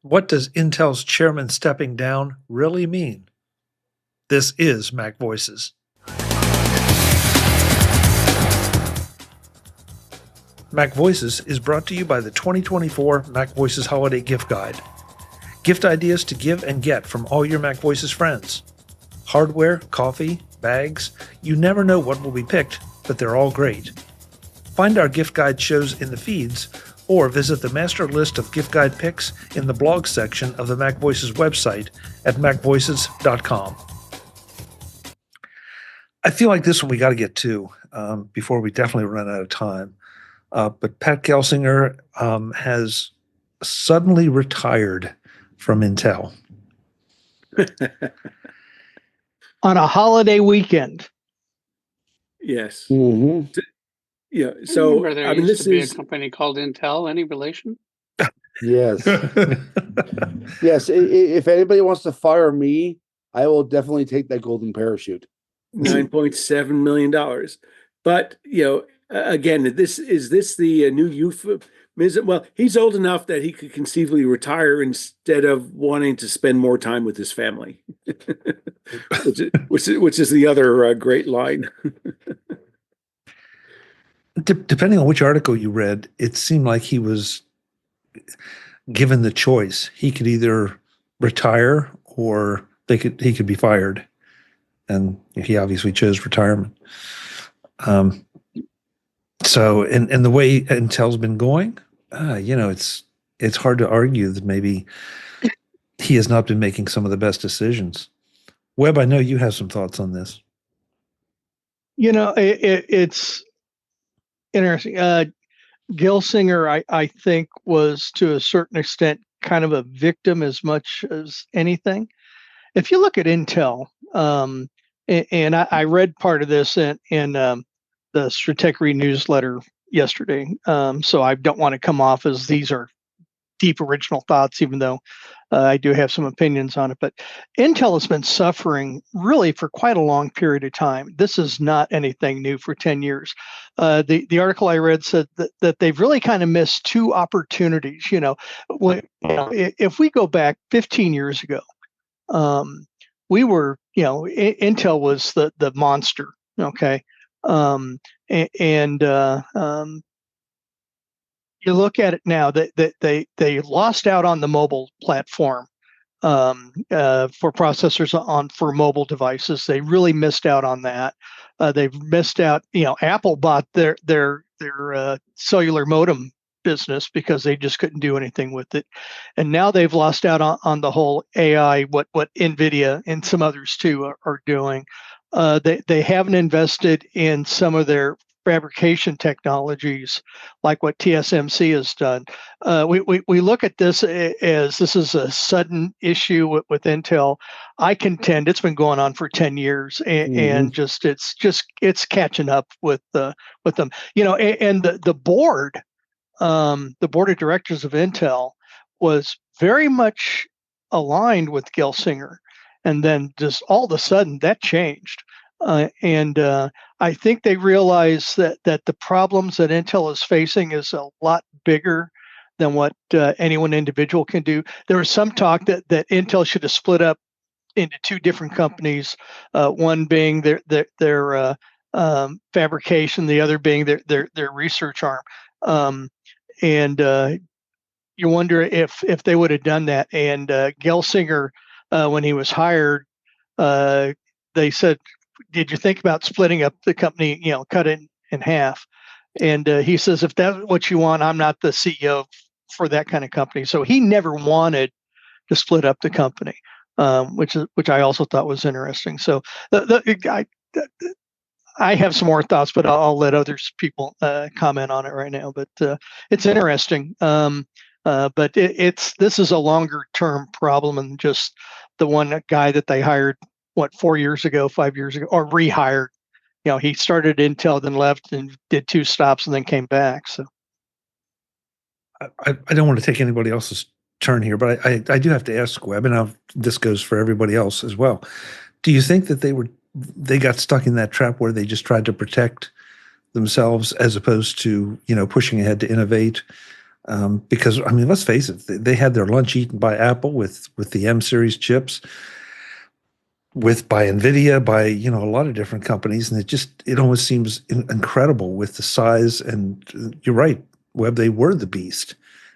What does Intel's chairman stepping down really mean? This is Mac Voices. Mac Voices is brought to you by the 2024 MacVoices Holiday Gift Guide. Gift ideas to give and get from all your Mac Voices friends. Hardware, coffee, bags, you never know what will be picked, but they're all great. Find our gift guide shows in the feeds or visit the master list of gift guide picks in the blog section of the Mac Voices website at macvoices.com. I feel like this one we got to get to before we definitely run out of time. But Pat Gelsinger has suddenly retired from Intel. On a holiday weekend. Yes. Mm-hmm. Yeah. So there used to be a company called Intel. Any relation? Yes. Yes. If anybody wants to fire me, I will definitely take that golden parachute. $9.7 million. But, again, is this the new euphemism? Well, he's old enough that he could conceivably retire instead of wanting to spend more time with his family, which is the other great line. Depending on which article you read, it seemed like he was given the choice. He could either retire or he could be fired, and he obviously chose retirement. So, and the way Intel's been going, it's hard to argue that maybe he has not been making some of the best decisions. Webb, I know you have some thoughts on this. It's interesting. Gelsinger, I think, was to a certain extent kind of a victim as much as anything. If you look at Intel, and I read part of this in the Stratechery newsletter yesterday, so I don't want to come off as these are deep original thoughts, even though I do have some opinions on it. But Intel has been suffering really for quite a long period of time. This is not anything new for 10 years. The article I read said that they've really kind of missed two opportunities. If we go back 15 years ago, we were, Intel was the monster. Okay. You look at it now that they lost out on the mobile platform for processors for mobile devices. They really missed out on that. They've missed out. Apple bought their cellular modem business because they just couldn't do anything with it, and now they've lost out on the whole AI. What NVIDIA and some others too are doing. They haven't invested in some of their fabrication technologies like what TSMC has done. We look at this as this is a sudden issue with Intel. I contend it's been going on for 10 years and it's catching up with them. And the board of directors of Intel was very much aligned with Gelsinger. And then just all of a sudden that changed. I think they realize that the problems that Intel is facing is a lot bigger than what any one individual can do. There was some talk that Intel should have split up into two different companies, one being their fabrication, the other being their research arm. You wonder if they would have done that. And Gelsinger, when he was hired, they said, did you think about splitting up the company, cut it in half? And he says, if that's what you want, I'm not the CEO for that kind of company. So he never wanted to split up the company, which I also thought was interesting. So I have some more thoughts, but I'll let people comment on it right now. But it's interesting. But this is a longer term problem than just the one guy that they hired 5 years ago, or rehired. He started Intel, then left and did 2 stops and then came back. So I don't want to take anybody else's turn here, but I do have to ask Webb, and this goes for everybody else as well. Do you think that they got stuck in that trap where they just tried to protect themselves as opposed to, pushing ahead to innovate? Because I mean, let's face it, they had their lunch eaten by Apple with the M series chips, by Nvidia, by a lot of different companies, and it almost seems incredible with the size. And you're right, Webb, they were the beast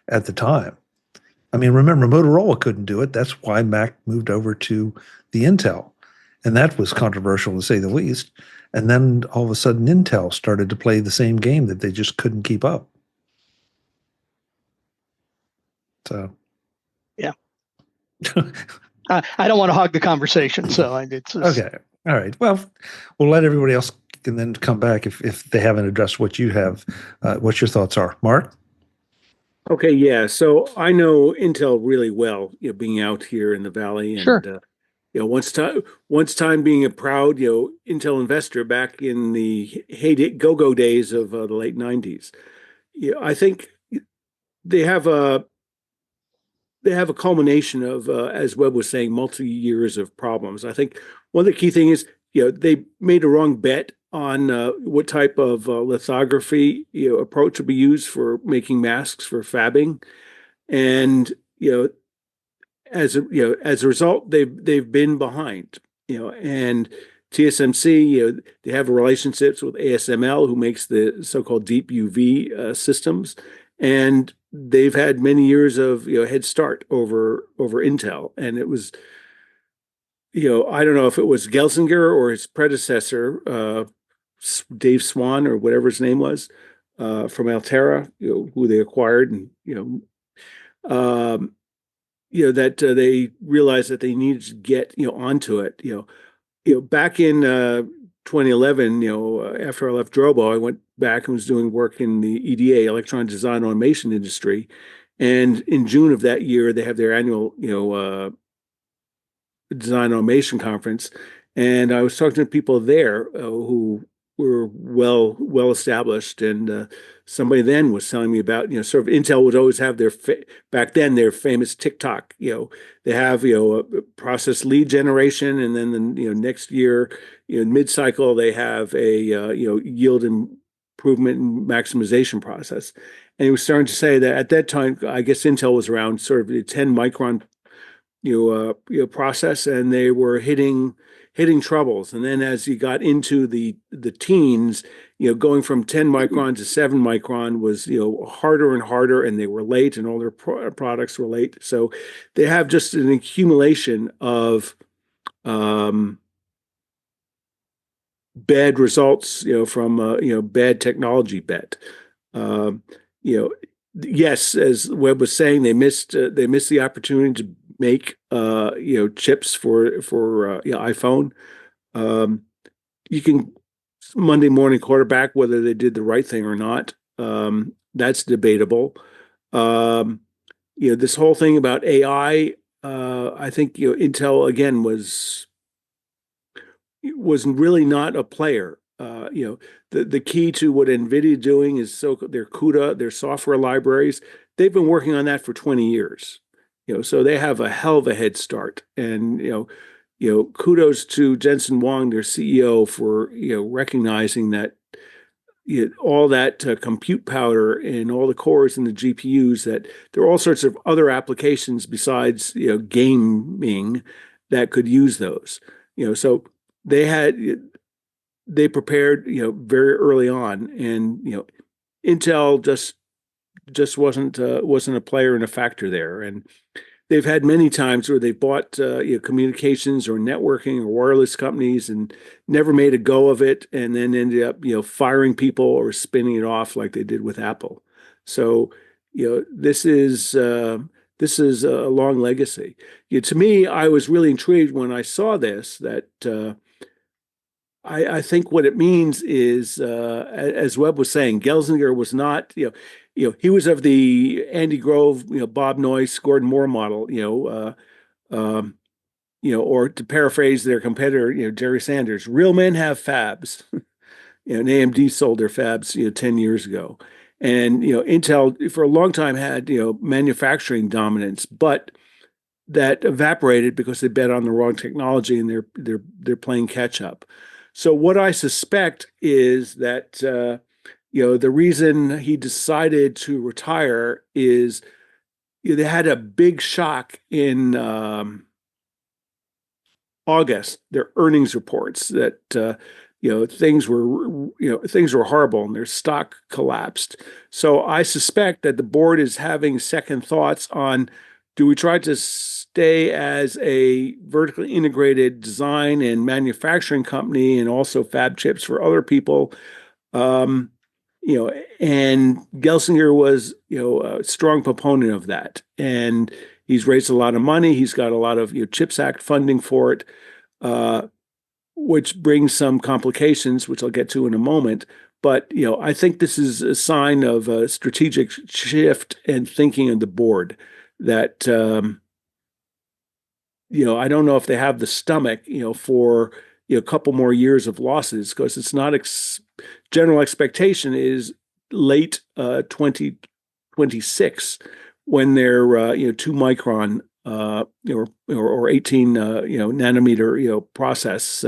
at the time. I mean, remember, Motorola couldn't do it. That's why Mac moved over to the Intel, and that was controversial to say the least. And then all of a sudden, Intel started to play the same game that they just couldn't keep up. So, yeah. I don't want to hog the conversation, so it's okay. All right. Well, we'll let everybody else and then come back if they haven't addressed what you have, what your thoughts are. Mark? Okay, yeah. So I know Intel really well, being out here in the Valley, and sure. once time being a proud, Intel investor back in the heyday go-go days of the late '90s. I think they have a culmination of, as Webb was saying, multi-years of problems. I think one of the key things is, they made a wrong bet on what type of lithography approach would be used for making masks for fabbing, and as a result, they've been behind. And TSMC, they have relationships with ASML, who makes the so-called deep UV systems, and they've had many years of head start over Intel. And it was, I don't know if it was Gelsinger or his predecessor, Dave Swan or whatever his name was, from Altera, who they acquired, and that they realized that they needed to get onto it. Back in 2011, after I left Drobo, I went back and was doing work in the EDA, electronic design automation industry. And in June of that year, they have their annual design automation conference, and I was talking to people there who were well established, and somebody then was telling me about sort of Intel would always have back then their famous TikTok. They have a process lead generation, and then the next year mid cycle they have a yield improvement and maximization process. And he was starting to say that at that time, I guess Intel was around sort of the 10 micron process, and they were hitting troubles. And then as you got into the teens, going from 10 micron to 7 micron was harder and harder, and they were late, and all their products were late. So they have just an accumulation of bad results, from bad technology bet. Yes, as Webb was saying, they missed the opportunity to make chips for iPhone. You can Monday morning quarterback whether they did the right thing or not. That's debatable. This whole thing about AI, I think Intel again was really not a player. The key to what NVIDIA doing is their CUDA, their software libraries. They've been working on that for 20 years. So they have a hell of a head start. And kudos to Jensen Huang, their CEO, for recognizing that all that compute power and all the cores and the GPUs, that there are all sorts of other applications besides gaming that could use those. So they prepared very early on, and Intel just wasn't a player and a factor there. And they've had many times where they've bought communications or networking or wireless companies and never made a go of it, and then ended up firing people or spinning it off like they did with Apple. So this is a long legacy. To me, I was really intrigued when I saw this, that I think what it means is, as Webb was saying, Gelsinger was not, he was of the Andy Grove, Bob Noyce, Gordon Moore model, or to paraphrase their competitor, Jerry Sanders, real men have fabs. And AMD sold their fabs, 10 years ago. And, Intel for a long time had, manufacturing dominance, but that evaporated because they bet on the wrong technology, and they're playing catch up. So what I suspect is that the reason he decided to retire is they had a big shock in August, their earnings reports that things were horrible and their stock collapsed. So I suspect that the board is having second thoughts on, do we try to stay as a vertically integrated design and manufacturing company and also fab chips for other people? And Gelsinger was, a strong proponent of that. And he's raised a lot of money. He's got a lot of CHIPS Act funding for it, which brings some complications, which I'll get to in a moment. But I think this is a sign of a strategic shift and thinking of the board that I don't know if they have the stomach for a couple more years of losses, because it's not general expectation is late 2026 when their 2-micron or 18 nanometer process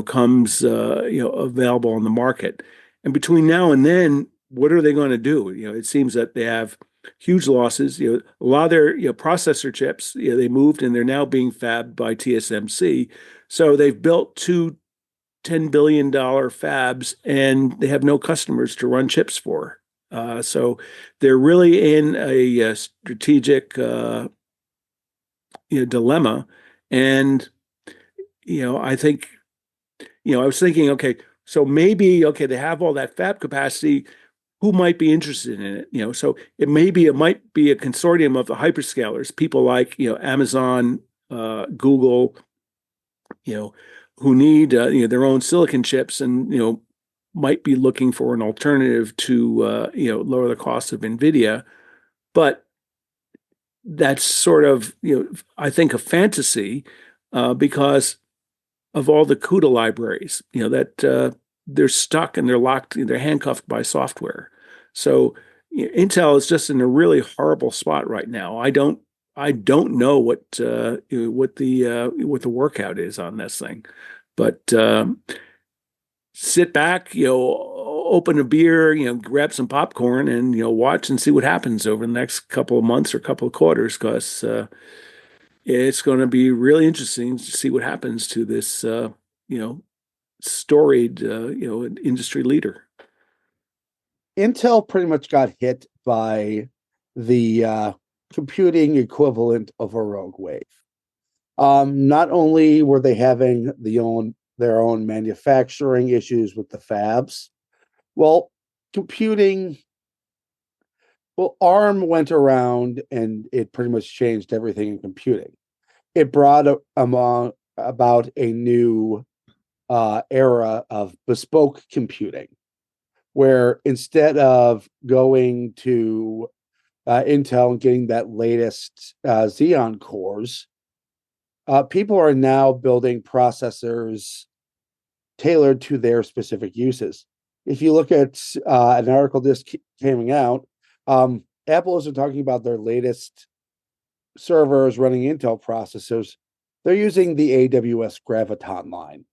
comes available on the market. And between now and then, what are they going to do? It seems that they have huge losses. A lot of their processor chips, they moved and they're now being fabbed by TSMC. So they've built two $10 billion fabs and they have no customers to run chips for. So they're really in a strategic dilemma. And I think I was thinking, okay, so maybe they have all that fab capacity. Who might be interested in it? So it might be a consortium of the hyperscalers, people like Amazon, Google, who need their own silicon chips and might be looking for an alternative to lower the cost of NVIDIA. But that's sort of I think a fantasy because of all the CUDA libraries that they're stuck and they're locked, they're handcuffed by software. So Intel is just in a really horrible spot right now. I don't know what the workout is on this thing, but sit back, open a beer, grab some popcorn, and watch and see what happens over the next couple of months or couple of quarters, because it's going to be really interesting to see what happens to this storied industry leader. Intel pretty much got hit by the computing equivalent of a rogue wave. Not only were they having their own manufacturing issues with the fabs, ARM went around and it pretty much changed everything in computing. It brought about a new era of bespoke computing, where instead of going to Intel and getting that latest Xeon cores, people are now building processors tailored to their specific uses. If you look at an article just came out, Apple isn't talking about their latest servers running Intel processors. They're using the AWS Graviton line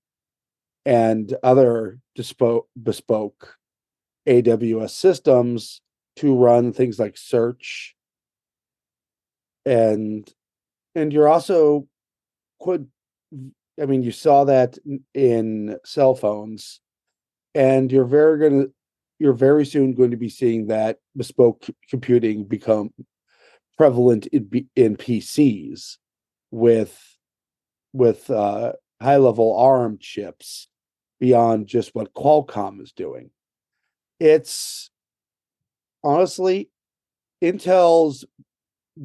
and other bespoke AWS systems to run things like search. And you're also you saw that in cell phones, and you're very soon going to be seeing that bespoke computing become prevalent in PCs with high-level ARM chips beyond just what Qualcomm is doing. It's honestly, Intel's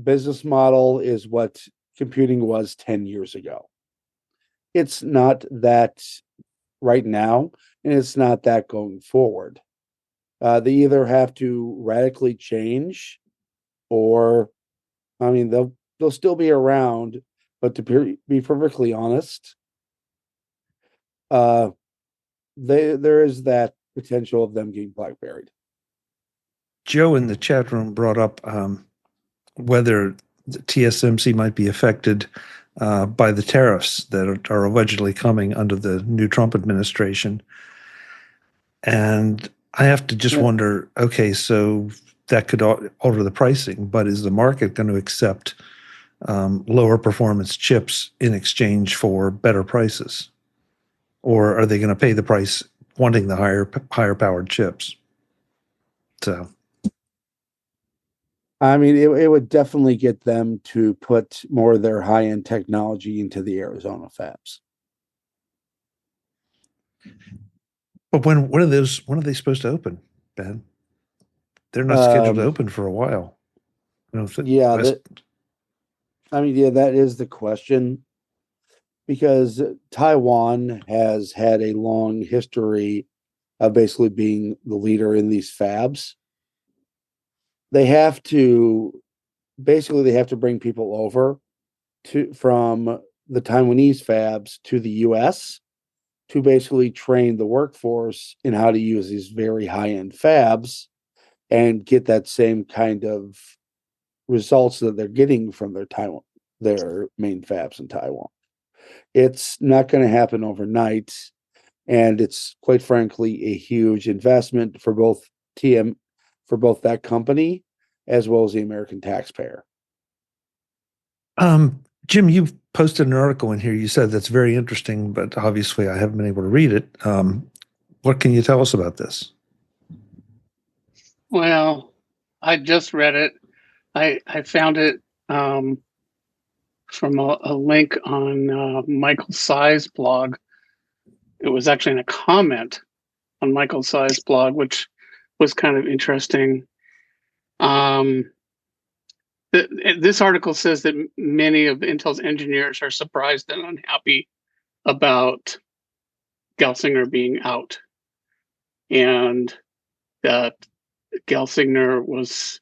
business model is what computing was 10 years ago. It's not that right now, and it's not that going forward. They either have to radically change, or they'll still be around, but to be perfectly honest, there is that potential of them getting blackberried. Joe in the chat room brought up whether the TSMC might be affected by the tariffs that are allegedly coming under the new Trump administration. And I have to just wonder, okay, so that could alter the pricing, but is the market going to accept lower performance chips in exchange for better prices? Or are they going to pay the price wanting the higher powered chips? So, I mean, it would definitely get them to put more of their high-end technology into the Arizona fabs. but when are they supposed to open, Ben? They're not scheduled to open for a while. Yeah, that is the question, because Taiwan has had a long history of basically being the leader in these fabs. They have to bring people over from the Taiwanese fabs to the US to basically train the workforce in how to use these very high-end fabs and get that same kind of results that they're getting from their main fabs in Taiwan. It's not going to happen overnight, and it's quite frankly a huge investment for both that company as well as the American taxpayer. Jim, you posted an article in here. You said that's very interesting, but obviously I haven't been able to read it. What can you tell us about this? Well, I just read it. I found it from a link on Michael Tsai's blog. It was actually in a comment on Michael Tsai's blog, which was kind of interesting. This article says that many of Intel's engineers are surprised and unhappy about Gelsinger being out, and that Gelsinger was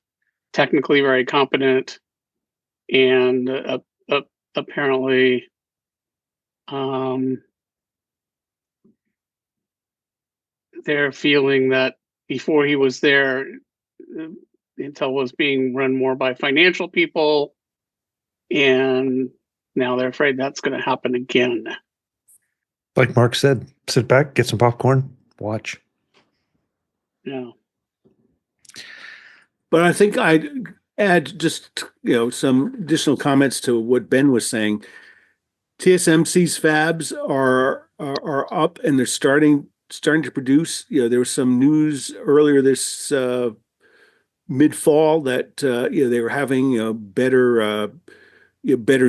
technically very competent, and apparently they're feeling that before he was there, Intel was being run more by financial people, and now they're afraid that's going to happen again. Like Mark said, sit back, get some popcorn, watch. Yeah. But I think I'd add just some additional comments to what Ben was saying. TSMC's fabs are up, and they're starting to produce. There was some news earlier this mid-fall that they were having better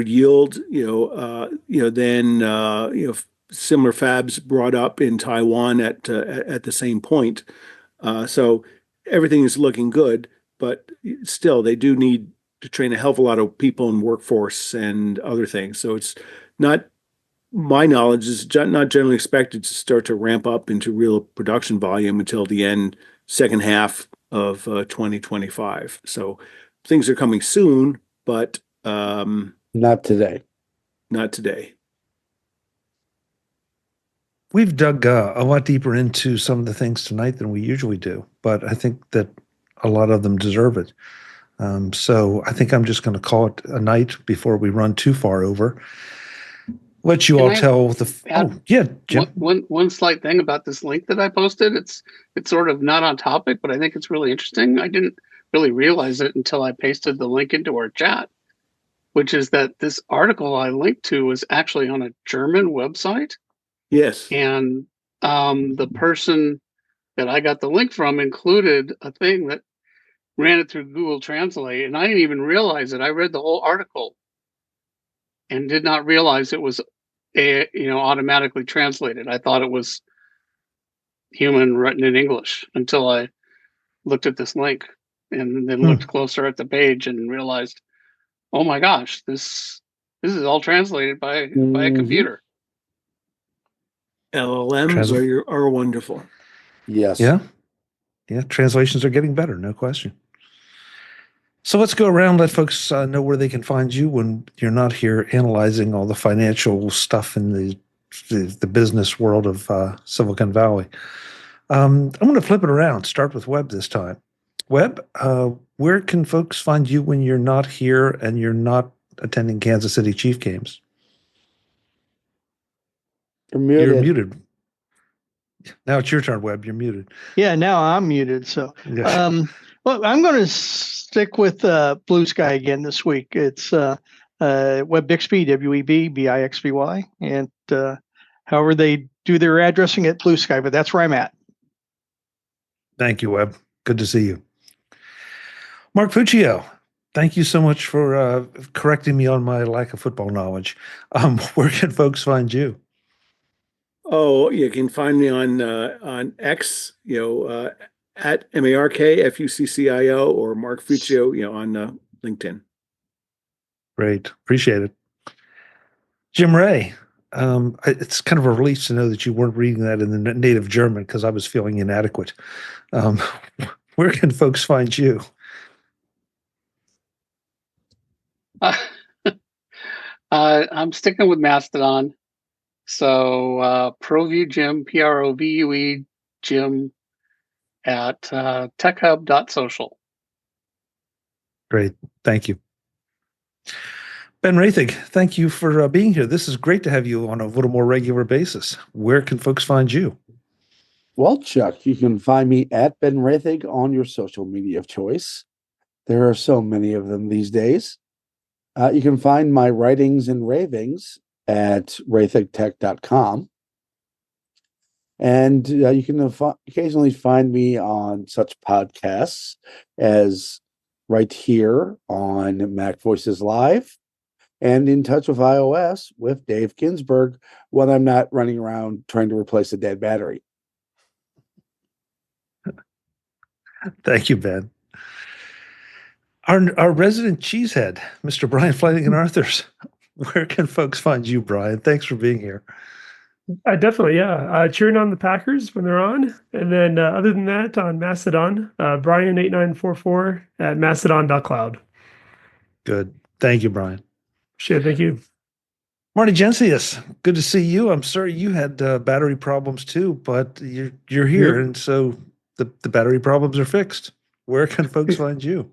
yield than similar fabs brought up in Taiwan at the same point. So everything is looking good, but still they do need to train a hell of a lot of people in workforce and other things. So it's not, my knowledge is not generally expected to start to ramp up into real production volume until the second half of 2025. So things are coming soon, but not today. Not today. We've dug a lot deeper into some of the things tonight than we usually do, but I think that a lot of them deserve it. So I think I'm just going to call it a night before we run too far over. Let you all tell Jim. One slight thing about this link that I posted. It's sort of not on topic, but I think it's really interesting. I didn't really realize it until I pasted the link into our chat, which is that this article I linked to was actually on a German website. Yes. And the person that I got the link from included a thing that ran it through Google Translate, and I didn't even realize it. I read the whole article and did not realize it was automatically translated. I thought it was human written in English until I looked at this link and then looked closer at the page and realized, oh my gosh, this is all translated by a computer. LLMs are wonderful. Yes. Yeah. Translations are getting better, no question. So let's go around, let folks know where they can find you when you're not here analyzing all the financial stuff in the business world of Silicon Valley. I'm going to flip it around, start with Webb this time. Webb, where can folks find you when you're not here and you're not attending Kansas City Chief games? You're muted. You're muted. Now it's your turn, Webb. You're muted. Yeah, now I'm muted. So, Yeah. well, I'm going to stick with Blue Sky again this week. It's Web Bixby, WEB, BIXBY, and however they do their addressing at Blue Sky, but that's where I'm at. Thank you, Webb. Good to see you. Mark Fuccio, thank you so much for correcting me on my lack of football knowledge. Where can folks find you? Oh, you can find me on X, at MarkFuccio or Mark Fuccio, on LinkedIn. Great. Appreciate it. Jim Ray, it's kind of a relief to know that you weren't reading that in the native German because I was feeling inadequate. Where can folks find you? I'm sticking with Mastodon. So ProView Jim, PROVUE Jim at techhub.social. Great. Thank you. Ben Roethig, thank you for being here. This is great to have you on a little more regular basis. Where can folks find you? Well, Chuck, you can find me at Ben Roethig on your social media of choice. There are so many of them these days. You can find my writings and ravings at roethigtech.com. And you can occasionally find me on such podcasts as right here on Mac Voices Live and In Touch with iOS with Dave Ginsburg when I'm not running around trying to replace a dead battery. Thank you, Ben. Our resident cheesehead, Mr. Brian Flanigan-Arthurs. Where can folks find you, Brian? Thanks for being here. Definitely, yeah. Cheering on the Packers when they're on. And then other than that, on Mastodon, Brian8944 at mastodon.cloud. Good. Thank you, Brian. Sure, thank you. Marty Jencius, good to see you. I'm sorry you had battery problems too, but you're here, and so the battery problems are fixed. Where can folks find you?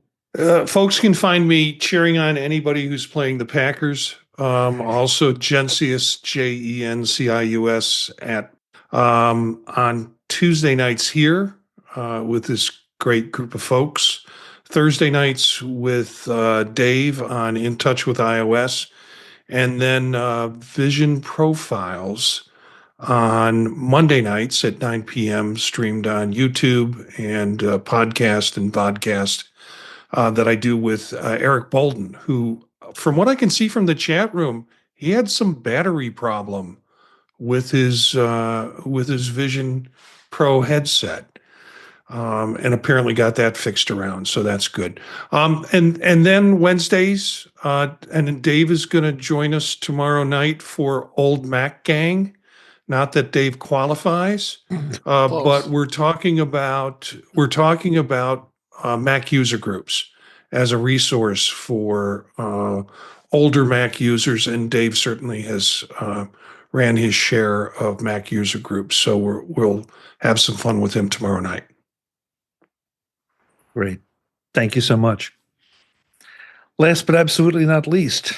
Folks can find me cheering on anybody who's playing the Packers. Also Jencius, Jencius at on Tuesday nights here with this great group of folks. Thursday nights with Dave on In Touch with iOS, and then Vision Profiles on Monday nights at 9 p.m. streamed on YouTube and podcast and vodcast that I do with Eric Bolden, who, from what I can see from the chat room, he had some battery problem with his Vision Pro headset. And apparently got that fixed around, so that's good. And then Wednesdays, and Dave is going to join us tomorrow night for Old Mac Gang. Not that Dave qualifies, but we're talking about Mac user groups as a resource for older Mac users, and Dave certainly has ran his share of Mac user groups. So we'll have some fun with him tomorrow night. Great. Thank you so much. Last but absolutely not least,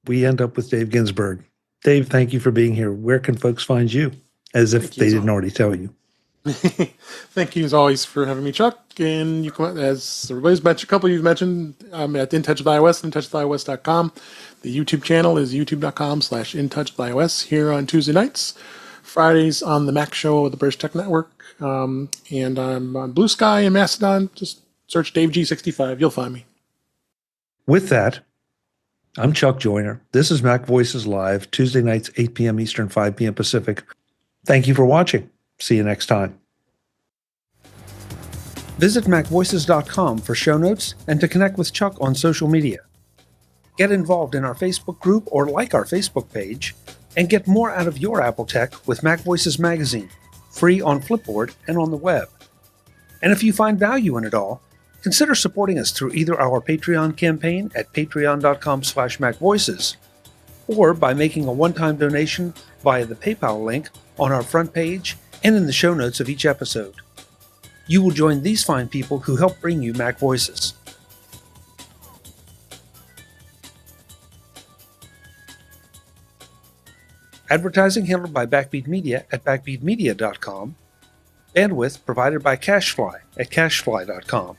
we end up with Dave Ginsburg. Dave, thank you for being here. Where can folks find you? As if they didn't already tell you. Thank you as always for having me, Chuck. And you can, as everybody's mentioned, a couple of you've mentioned, I'm at In Touch with iOS, intouchwithios.com. The YouTube channel is youtube.com/intouchwithios here on Tuesday nights. Fridays on the Mac Show of the British Tech Network. And I'm on Blue Sky and Mastodon. Just search Dave G65. You'll find me. With that, I'm Chuck Joyner. This is Mac Voices Live, Tuesday nights, 8 p.m. Eastern, 5 p.m. Pacific. Thank you for watching. See you next time. Visit MacVoices.com for show notes and to connect with Chuck on social media. Get involved in our Facebook group or like our Facebook page, and get more out of your Apple tech with Mac Voices Magazine, free on Flipboard and on the web. And if you find value in it all, consider supporting us through either our Patreon campaign at patreon.com/MacVoices or by making a one-time donation via the PayPal link on our front page and in the show notes of each episode. You will join these fine people who help bring you Mac Voices. Advertising handled by Backbeat Media at backbeatmedia.com. Bandwidth provided by CacheFly at cachefly.com.